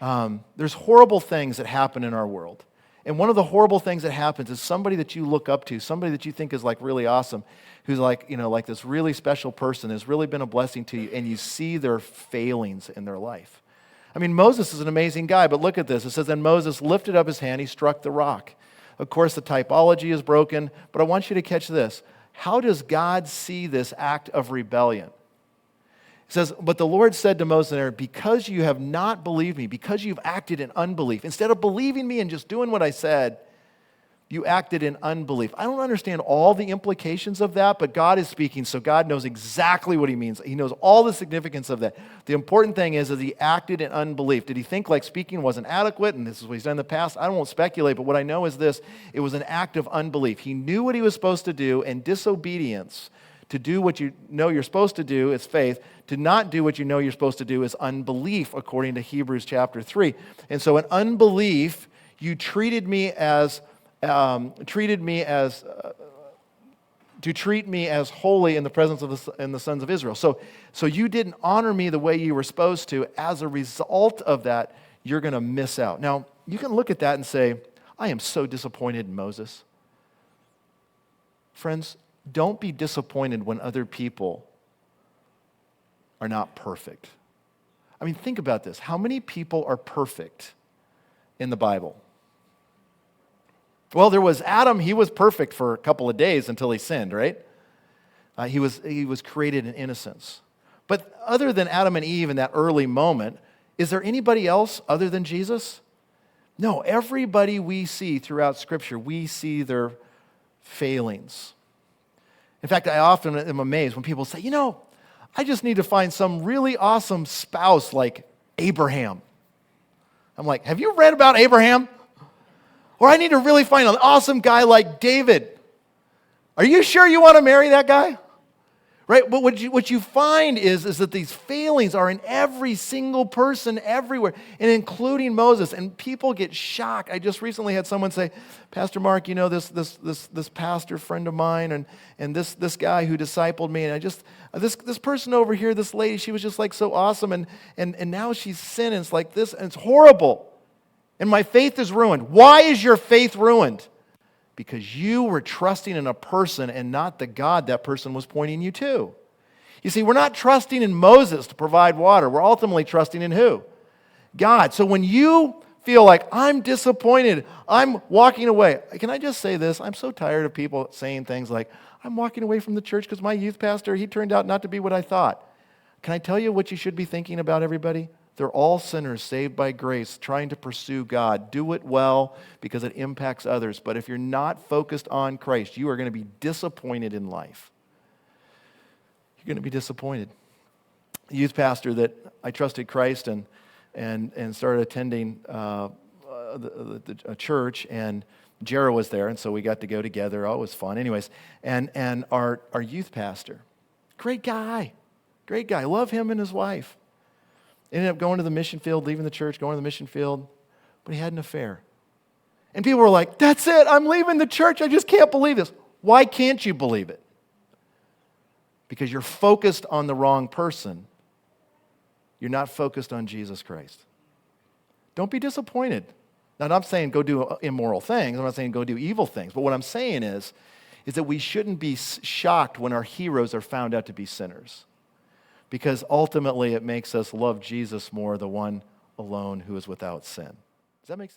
There's horrible things that happen in our world. And one of the horrible things that happens is somebody that you look up to, somebody that you think is like really awesome, who's like, like this really special person, has really been a blessing to you, and you see their failings in their life. I mean, Moses is an amazing guy, but look at this. It says, then Moses lifted up his hand, he struck the rock. Of course, the typology is broken, but I want you to catch this. How does God see this act of rebellion? It says, but the Lord said to Moses and Aaron, because you have not believed me, because you've acted in unbelief, instead of believing me and just doing what I said, you acted in unbelief. I don't understand all the implications of that, but God is speaking, so God knows exactly what he means. He knows all the significance of that. The important thing is he acted in unbelief. Did he think like speaking wasn't adequate, and this is what he's done in the past? I won't speculate, but what I know is this. It was an act of unbelief. He knew what he was supposed to do, and disobedience, to do what you know you're supposed to do, is faith. To not do what you know you're supposed to do is unbelief, according to Hebrews chapter 3. And so in unbelief, you treated me as treat me as holy in the presence of the sons of Israel. So you didn't honor me the way you were supposed to. As a result of that, you're going to miss out. Now, you can look at that and say, I am so disappointed in Moses. Friends, don't be disappointed when other people are not perfect. I mean, think about this. How many people are perfect in the Bible? Well, there was Adam. He was perfect for a couple of days until he sinned, right? He was created in innocence. But other than Adam and Eve in that early moment, is there anybody else other than Jesus? No, everybody we see throughout Scripture, we see their failings. In fact, I often am amazed when people say, I just need to find some really awesome spouse like Abraham. I'm like, have you read about Abraham? Or I need to really find an awesome guy like David. Are you sure you want to marry that guy? Right? But what you find is that these failings are in every single person everywhere, and including Moses. And people get shocked. I just recently had someone say, Pastor Mark, this pastor friend of mine and this guy who discipled me, and this person over here, this lady, she was just like so awesome, and now she's sinning. It's like this, and it's horrible. And my faith is ruined. Why is your faith ruined? Because you were trusting in a person and not the God that person was pointing you to. You see, we're not trusting in Moses to provide water. We're ultimately trusting in who? God. So when you feel like, I'm disappointed, I'm walking away. Can I just say this? I'm so tired of people saying things like, I'm walking away from the church because my youth pastor, he turned out not to be what I thought. Can I tell you what you should be thinking about, everybody? They're all sinners saved by grace, trying to pursue God. Do it well because it impacts others. But if you're not focused on Christ, you are going to be disappointed in life. You're going to be disappointed. A youth pastor that I trusted Christ and started attending a church, and Jera was there, and so we got to go together. Oh, it was fun. Anyways, and our youth pastor, great guy. Love him and his wife. Ended up going to the mission field, leaving the church, going to the mission field, but he had an affair. And people were like, that's it, I'm leaving the church, I just can't believe this. Why can't you believe it? Because you're focused on the wrong person. You're not focused on Jesus Christ. Don't be disappointed. Now, I'm not saying go do immoral things, I'm not saying go do evil things, but what I'm saying is that we shouldn't be shocked when our heroes are found out to be sinners. Because ultimately it makes us love Jesus more, the one alone who is without sin. Does that make sense?